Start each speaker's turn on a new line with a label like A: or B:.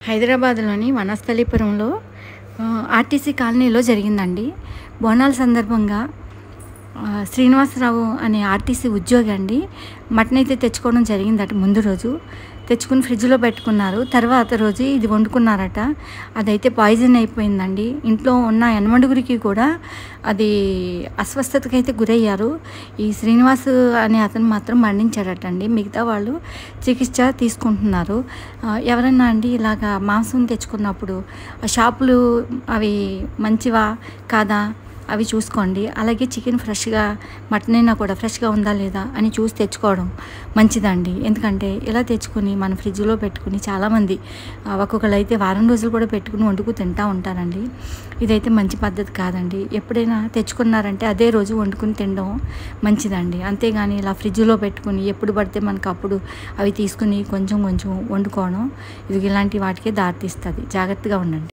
A: హైదరాబాద్లోని వనస్థలిపురంలో ఆర్టీసీ కాలనీలో జరిగిందండి. బోనాల సందర్భంగా శ్రీనివాసరావు అనే ఆర్టీసీ ఉద్యోగి అండి మటన్ అయితే తెచ్చుకోవడం జరిగిందట. ముందు రోజు తెచ్చుకుని ఫ్రిడ్జ్లో పెట్టుకున్నారు. తర్వాత రోజు ఇది వండుకున్నారట. అదైతే పాయిజన్ అయిపోయిందండి. ఇంట్లో ఉన్న 8 కూడా అది అస్వస్థతకి అయితే గురయ్యారు. ఈ శ్రీనివాస్ అనే అతను మాత్రం మరణించాడట అండి. మిగతా వాళ్ళు చికిత్స తీసుకుంటున్నారు. ఎవరన్నా అండి ఇలాగా మాంసం తెచ్చుకున్నప్పుడు ఆ షాపులు అవి మంచివా కాదా అవి చూసుకోండి. అలాగే చికెన్ ఫ్రెష్గా, మటన్ అయినా కూడా ఫ్రెష్గా ఉందా లేదా అని చూసి తెచ్చుకోవడం మంచిదండి. ఎందుకంటే ఇలా తెచ్చుకొని మన ఫ్రిడ్జ్లో పెట్టుకుని చాలామంది ఒక్కొక్కరు అయితే వారం రోజులు కూడా పెట్టుకుని వండుకు తింటూ ఉంటారండి. ఇదైతే మంచి పద్ధతి కాదండి. ఎప్పుడైనా తెచ్చుకున్నారంటే అదే రోజు వండుకుని తినడం మంచిదండి. అంతేగాని ఇలా ఫ్రిడ్జ్లో పెట్టుకుని ఎప్పుడు పడితే మనకు అప్పుడు అవి తీసుకుని కొంచెం కొంచెం వండుకోవడం ఇది ఇలాంటి వాటికే దారితీస్తుంది. జాగ్రత్తగా ఉండండి.